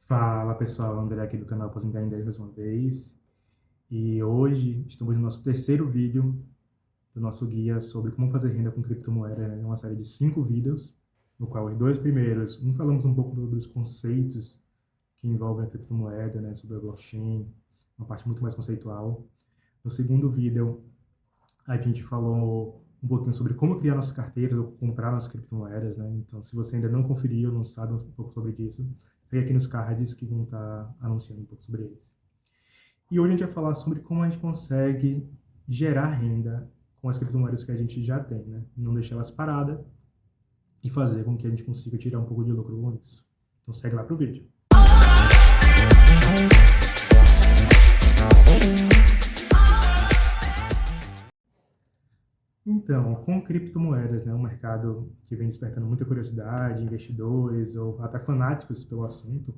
Fala pessoal, André aqui do canal Aposentar em 10 mais uma vez. E hoje estamos no nosso terceiro vídeo do nosso guia sobre como fazer renda com criptomoeda, né? Uma série de 5 vídeos, no qual os dois primeiros, falamos um pouco sobre os conceitos que envolvem a criptomoeda, né? Sobre a blockchain, uma parte muito mais conceitual. No segundo vídeo, a gente falou um pouquinho sobre como criar nossas carteiras ou comprar nossas criptomoedas, né? Então, se você ainda não conferiu, não sabe um pouco sobre isso, vem aqui nos cards que vão estar anunciando um pouco sobre eles. E hoje a gente vai falar sobre como a gente consegue gerar renda com as criptomoedas que a gente já tem, né? Não deixar elas paradas e fazer com que a gente consiga tirar um pouco de lucro com isso. Então segue lá pro vídeo. Então, com criptomoedas, né, um mercado que vem despertando muita curiosidade, investidores ou até fanáticos pelo assunto,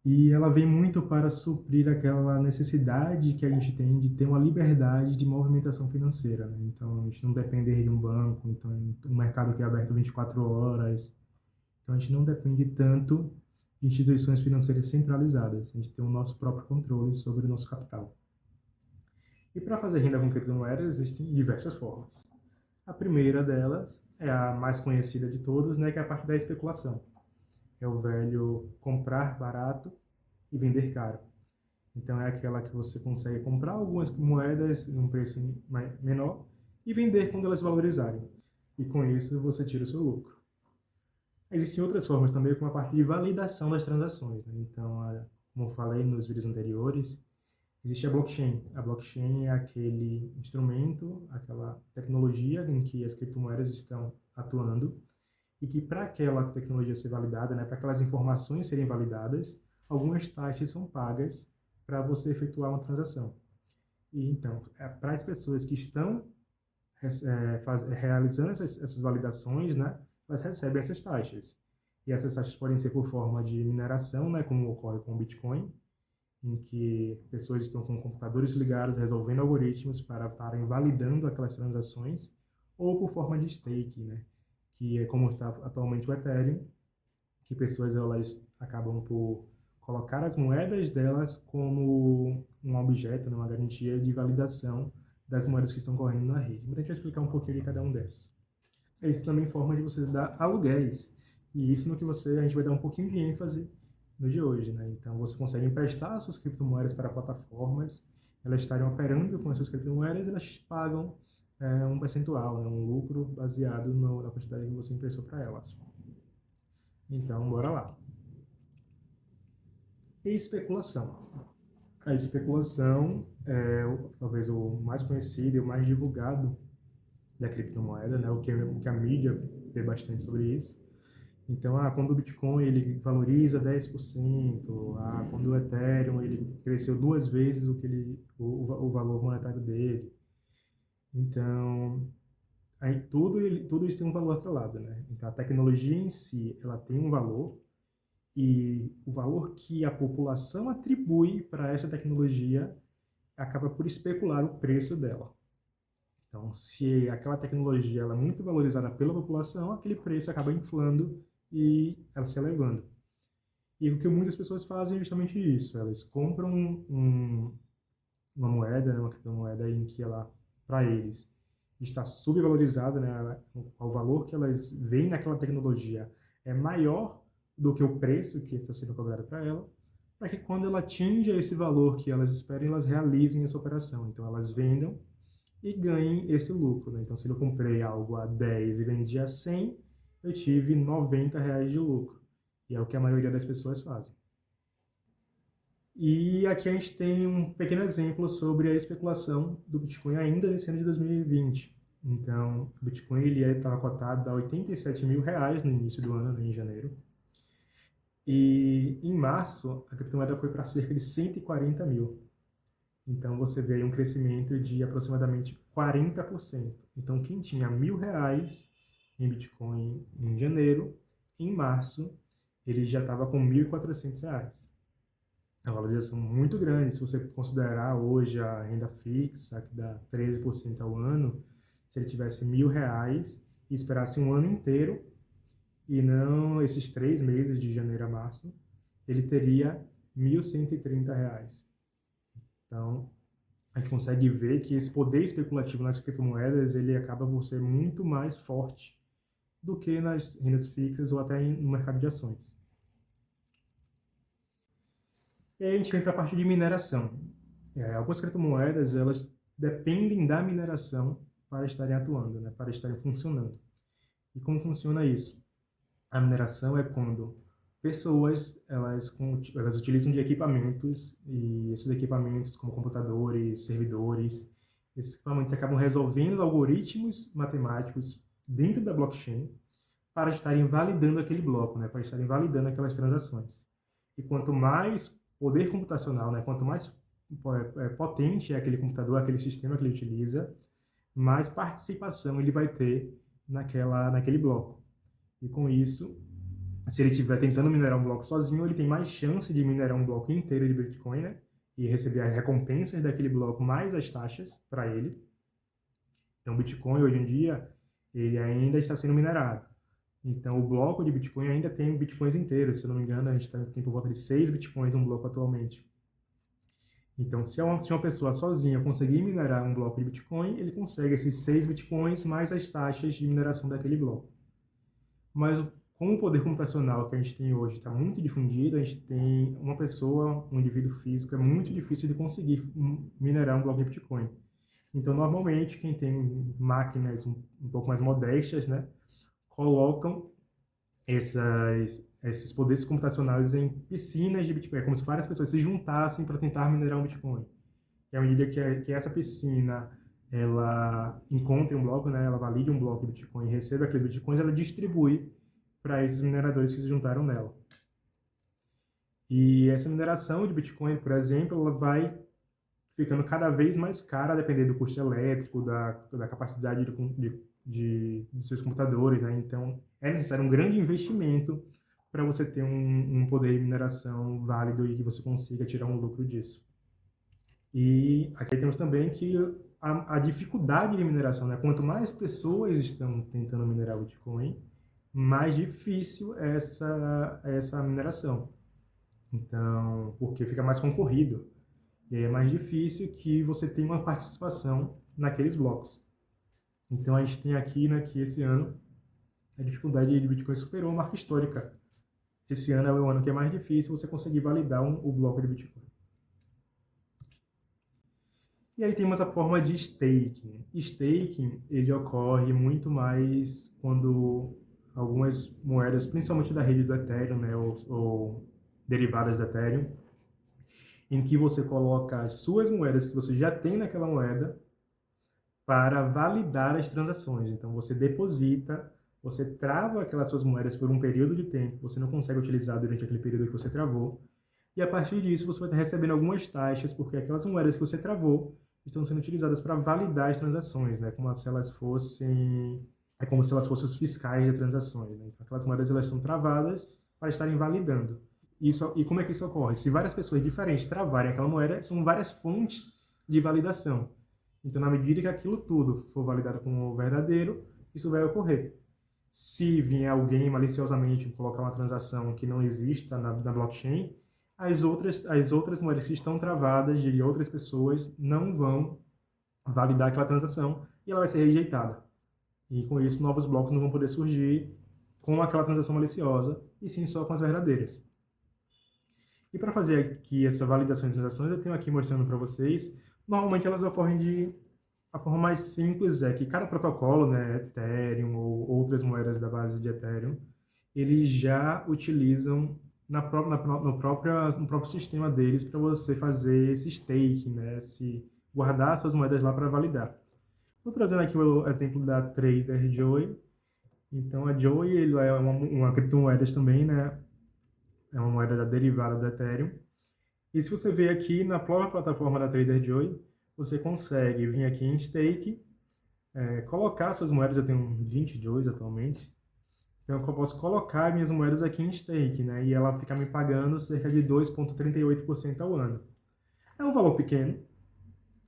e ela vem muito para suprir aquela necessidade que a gente tem de ter uma liberdade de movimentação financeira, né? Então, a gente não depender de um banco, então, um mercado que é aberto 24 horas. Então, a gente não depende tanto de instituições financeiras centralizadas. A gente tem o nosso próprio controle sobre o nosso capital. E para fazer renda com criptomoedas, existem diversas formas. A primeira delas é a mais conhecida de todas, né, que é a parte da especulação. É o velho comprar barato e vender caro. Então é aquela que você consegue comprar algumas moedas em um preço menor e vender quando elas valorizarem. E com isso você tira o seu lucro. Existem outras formas também, como a parte de validação das transações, né? Então, como eu falei nos vídeos anteriores, existe a blockchain. A blockchain é aquele instrumento, aquela tecnologia em que as criptomoedas estão atuando e que para aquela tecnologia ser validada, né, para aquelas informações serem validadas, algumas taxas são pagas para você efetuar uma transação. E então, para as pessoas que estão realizando essas validações, né, elas recebem essas taxas. E essas taxas podem ser por forma de mineração, né, como ocorre com o Bitcoin, em que pessoas estão com computadores ligados, resolvendo algoritmos para estarem validando aquelas transações, ou por forma de stake, né, que é como está atualmente o Ethereum, que pessoas elas acabam por colocar as moedas delas como um objeto, né, uma garantia de validação das moedas que estão correndo na rede. Mas a gente vai explicar um pouquinho de cada um desses. Isso também é forma de você dar aluguéis. E isso no que a gente vai dar um pouquinho de ênfase no de hoje, né? Então você consegue emprestar suas criptomoedas para plataformas, elas estarem operando com as suas criptomoedas, elas te pagam um percentual, né? Um lucro baseado na quantidade que você emprestou para elas. Então, bora lá. E especulação. A especulação é talvez o mais conhecido e o mais divulgado da criptomoeda, né? O que a mídia vê bastante sobre isso. Então, quando o Bitcoin ele valoriza 10%, quando o Ethereum ele cresceu 2 vezes o valor monetário dele. Então, aí tudo isso tem um valor atrelado, né? Então, a tecnologia em si, ela tem um valor, e o valor que a população atribui para essa tecnologia acaba por especular o preço dela. Então, se aquela tecnologia ela é muito valorizada pela população, aquele preço acaba inflando e ela se elevando. E o que muitas pessoas fazem é justamente isso. Elas compram uma moeda, né, uma criptomoeda em que ela, para eles, está subvalorizada, né, o valor que elas veem naquela tecnologia é maior do que o preço que está sendo cobrado para ela, para que quando ela atinja esse valor que elas esperam, elas realizem essa operação. Então, elas vendam e ganhem esse lucro, né? Então, se eu comprei algo a 10 e vendi a 100, eu tive R$ 90 de lucro. E é o que a maioria das pessoas fazem. E aqui a gente tem um pequeno exemplo sobre a especulação do Bitcoin ainda nesse ano de 2020. Então, o Bitcoin ele estava cotado a R$ 87.000 no início do ano, né, em janeiro. E em março, a criptomoeda foi para cerca de 140 mil. Então, você vê aí um crescimento de aproximadamente 40%. Então, quem tinha R$ 1.000 em Bitcoin em janeiro, em março, ele já estava com R$ 1.400. É uma valorização muito grande. Se você considerar hoje a renda fixa, que dá 13% ao ano, se ele tivesse R$ 1.000 e esperasse um ano inteiro, e não esses 3 meses de janeiro a março, ele teria R$ 1.130. Então, a gente consegue ver que esse poder especulativo nas criptomoedas, ele acaba por ser muito mais forte do que nas rendas fixas ou até no mercado de ações. E aí a gente vem para a parte de mineração. Algumas criptomoedas, elas dependem da mineração para estarem atuando, né, para estarem funcionando. E como funciona isso? A mineração é quando pessoas elas utilizam de equipamentos, e esses equipamentos, como computadores, servidores, esses equipamentos acabam resolvendo algoritmos matemáticos dentro da blockchain para estarem validando aquele bloco, né, para estarem validando aquelas transações. E quanto mais poder computacional, né, quanto mais potente é aquele computador, aquele sistema que ele utiliza, mais participação ele vai ter naquele bloco. E com isso, se ele estiver tentando minerar um bloco sozinho, ele tem mais chance de minerar um bloco inteiro de Bitcoin, né? E receber as recompensas daquele bloco mais as taxas para ele. Então, o Bitcoin, hoje em dia, ele ainda está sendo minerado. Então, o bloco de Bitcoin ainda tem Bitcoins inteiros. Se eu não me engano, a gente tem por volta de 6 Bitcoins um bloco atualmente. Então, se uma pessoa sozinha conseguir minerar um bloco de Bitcoin, ele consegue esses 6 Bitcoins mais as taxas de mineração daquele bloco. Mas com o poder computacional que a gente tem hoje está muito difundido, a gente tem uma pessoa, um indivíduo físico, é muito difícil de conseguir minerar um bloco de Bitcoin. Então, normalmente, quem tem máquinas um pouco mais modestas, né, colocam esses poderes computacionais em piscinas de Bitcoin. É como se várias pessoas se juntassem para tentar minerar um Bitcoin. E à medida que essa piscina ela encontre um bloco, né, ela valide um bloco de Bitcoin e recebe aqueles Bitcoins, ela distribui para esses mineradores que se juntaram nela. E essa mineração de Bitcoin, por exemplo, ela vai ficando cada vez mais cara, a depender do custo elétrico, da capacidade de seus computadores, né? Então, é necessário um grande investimento para você ter um poder de mineração válido e que você consiga tirar um lucro disso. E aqui temos também que a dificuldade de mineração, né? Quanto mais pessoas estão tentando minerar o Bitcoin, mais difícil é essa mineração. Então, porque fica mais concorrido. E aí é mais difícil que você tenha uma participação naqueles blocos. Então, a gente tem aqui, né, que esse ano a dificuldade de Bitcoin superou a marca histórica. Esse ano é o ano que é mais difícil você conseguir validar o bloco de Bitcoin. E aí temos a forma de staking. Staking, ele ocorre muito mais quando algumas moedas, principalmente da rede do Ethereum, né, ou derivadas do Ethereum, em que você coloca as suas moedas que você já tem naquela moeda para validar as transações. Então, você deposita, você trava aquelas suas moedas por um período de tempo, você não consegue utilizar durante aquele período que você travou, e a partir disso você vai estar recebendo algumas taxas, porque aquelas moedas que você travou estão sendo utilizadas para validar as transações, né? Como se elas fossem os fiscais de transações, né? Então, aquelas moedas elas são travadas para estarem validando. Isso, e como é que isso ocorre? Se várias pessoas diferentes travarem aquela moeda, são várias fontes de validação. Então, na medida que aquilo tudo for validado como verdadeiro, isso vai ocorrer. Se vier alguém maliciosamente colocar uma transação que não exista na blockchain, as outras moedas que estão travadas de outras pessoas não vão validar aquela transação e ela vai ser rejeitada. E com isso, novos blocos não vão poder surgir com aquela transação maliciosa, e sim só com as verdadeiras. E para fazer aqui essa validação de transações, eu tenho aqui mostrando para vocês, normalmente elas ocorrem a forma mais simples é que cada protocolo, né, Ethereum ou outras moedas da base de Ethereum, eles já utilizam no próprio sistema deles para você fazer esse staking, né, guardar suas moedas lá para validar. Estou trazendo aqui o exemplo da Trader Joy. Então, a Joy ele é uma criptomoeda também, né, é uma moeda derivada do Ethereum. E se você ver aqui na própria plataforma da Trader Joy, você consegue vir aqui em stake, colocar suas moedas. Eu tenho 20 Joys atualmente, então eu posso colocar minhas moedas aqui em stake, né? E ela fica me pagando cerca de 2,38% ao ano. É um valor pequeno,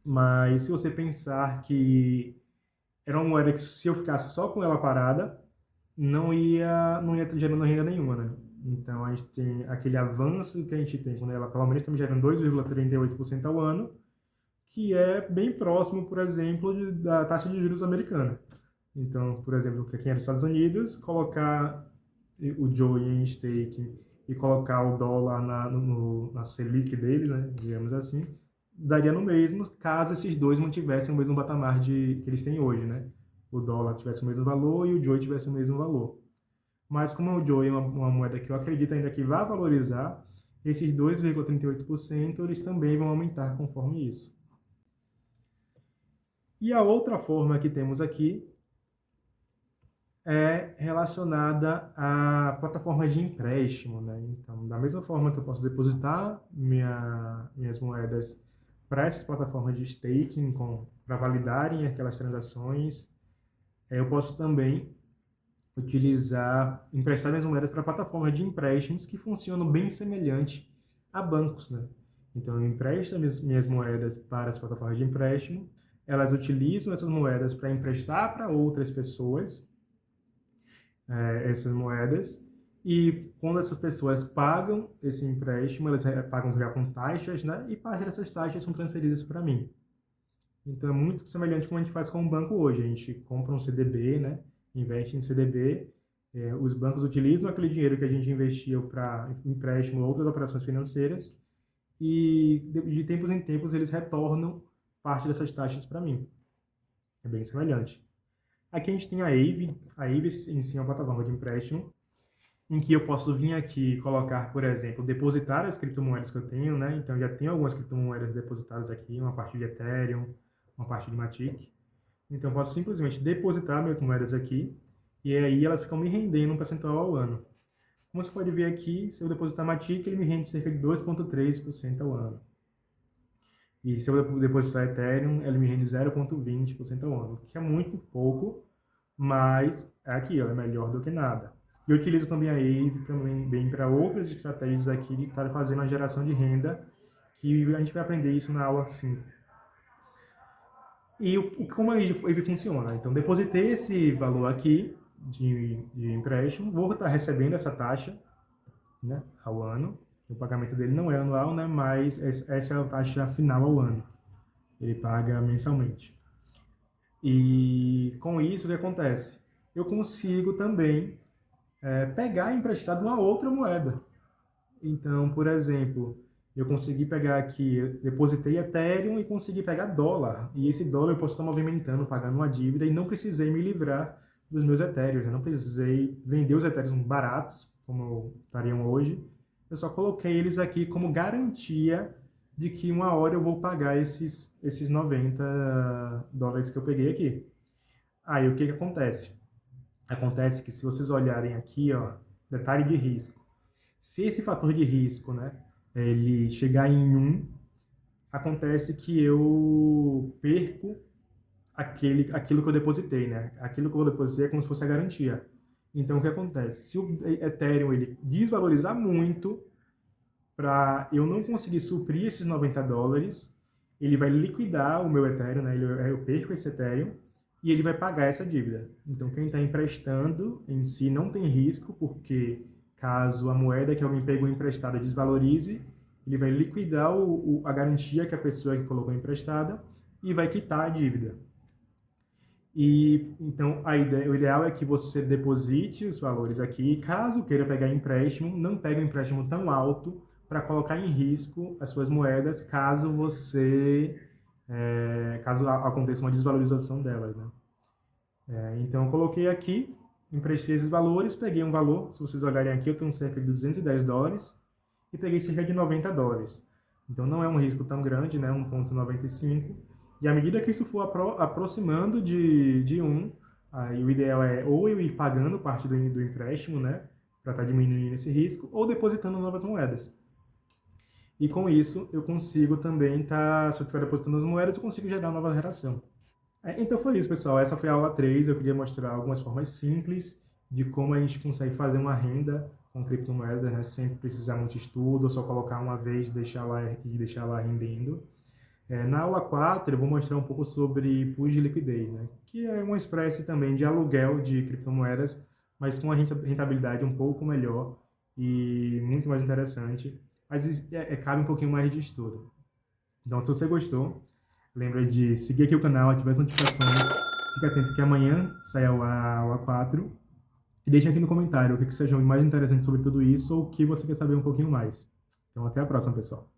mas se você pensar que era uma moeda que se eu ficasse só com ela parada, não ia gerando renda nenhuma, né? Então, a gente tem aquele avanço que a gente tem, quando ela pelo menos está gerando 2,38% ao ano, que é bem próximo, por exemplo, da taxa de juros americana. Então, por exemplo, quem é dos Estados Unidos, colocar o Joe em stake e colocar o dólar na Selic dele, né, digamos assim, daria no mesmo, caso esses dois mantivessem o mesmo patamar que eles têm hoje, né? O dólar tivesse o mesmo valor e o Joe tivesse o mesmo valor. Mas como o Joe é uma moeda que eu acredito ainda que vai valorizar, esses 2,38% eles também vão aumentar conforme isso. E a outra forma que temos aqui é relacionada à plataforma de empréstimo, né? Então, da mesma forma que eu posso depositar minhas moedas para essas plataformas de staking para validarem aquelas transações, eu posso também emprestar minhas moedas para plataformas de empréstimos que funcionam bem semelhante a bancos, né? Então, eu empresto minhas moedas para as plataformas de empréstimo, elas utilizam essas moedas para emprestar para outras pessoas essas moedas, e quando essas pessoas pagam esse empréstimo, elas pagam já com taxas, né? E parte dessas taxas são transferidas para mim. Então é muito semelhante como a gente faz com o banco hoje. A gente compra um CDB, né? Investe em CDB. Os bancos utilizam aquele dinheiro que a gente investiu para empréstimo ou outras operações financeiras e de tempos em tempos eles retornam parte dessas taxas para mim. É bem semelhante. Aqui a gente tem a Aave. A Aave em si é uma plataforma de empréstimo em que eu posso vir aqui e colocar, por exemplo, depositar as criptomoedas que eu tenho, né? Então, já tenho algumas criptomoedas depositadas aqui, uma parte de Ethereum, uma parte de Matic. Então, eu posso simplesmente depositar minhas moedas aqui e aí elas ficam me rendendo um percentual ao ano. Como você pode ver aqui, se eu depositar Matic, ele me rende cerca de 2,3% ao ano. E se eu depositar Ethereum, ele me rende 0,20% ao ano, que é muito pouco, mas é aquilo, é melhor do que nada. E eu utilizo também a Aave também para outras estratégias aqui de estar fazendo a geração de renda, que a gente vai aprender isso na aula 5. E como a Aave funciona? Então, depositei esse valor aqui de empréstimo, vou estar recebendo essa taxa, né, ao ano. O pagamento dele não é anual, né, mas essa é a taxa final ao ano. Ele paga mensalmente. E com isso, o que acontece? Eu consigo também pegar emprestado uma outra moeda. Então, por exemplo, eu consegui pegar aqui, eu depositei Ethereum e consegui pegar dólar. E esse dólar eu posso estar movimentando, pagando uma dívida e não precisei me livrar dos meus Ethereum. Eu não precisei vender os Ethereum baratos, como estariam hoje. Eu só coloquei eles aqui como garantia de que uma hora eu vou pagar esses 90 dólares que eu peguei aqui. Aí o que que acontece? Acontece que se vocês olharem aqui, ó, detalhe de risco. Se esse fator de risco, né, ele chegar em 1, acontece que eu perco aquilo que eu depositei, né? Aquilo que eu depositei é como se fosse a garantia. Então, o que acontece? Se o Ethereum ele desvalorizar muito, para eu não conseguir suprir esses 90 dólares, ele vai liquidar o meu Ethereum, né? Eu perco esse Ethereum e ele vai pagar essa dívida. Então, quem está emprestando em si não tem risco, porque caso a moeda que alguém pegou emprestada desvalorize, ele vai liquidar a garantia que a pessoa que colocou emprestada e vai quitar a dívida. E então o ideal é que você deposite os valores aqui. Caso queira pegar empréstimo, não pegue um empréstimo tão alto para colocar em risco as suas moedas, caso aconteça uma desvalorização delas, né? Então eu coloquei aqui, emprestei esses valores, peguei um valor. Se vocês olharem aqui, eu tenho cerca de 210 dólares e peguei cerca de 90 dólares. Então não é um risco tão grande, né? 1,95. E à medida que isso for aproximando de 1, aí o ideal é ou eu ir pagando parte do empréstimo, né? Para estar diminuindo esse risco, ou depositando novas moedas. E com isso eu consigo também se eu estiver depositando as moedas, eu consigo gerar uma nova geração. Então foi isso, pessoal. Essa foi a aula 3. Eu queria mostrar algumas formas simples de como a gente consegue fazer uma renda com criptomoedas, né? Sem precisar muito estudo, só colocar uma vez e deixar lá rendendo. Na aula 4, eu vou mostrar um pouco sobre pools de liquidez, né? Que é uma espécie também de aluguel de criptomoedas mas com uma rentabilidade um pouco melhor e muito mais interessante, mas cabe um pouquinho mais de estudo. Então, se você gostou, lembra de seguir aqui o canal, ativar as notificações, fica atento que amanhã sai o A4 e deixa aqui no comentário o que você achou mais interessante sobre tudo isso ou o que você quer saber um pouquinho mais. Então, até a próxima, pessoal.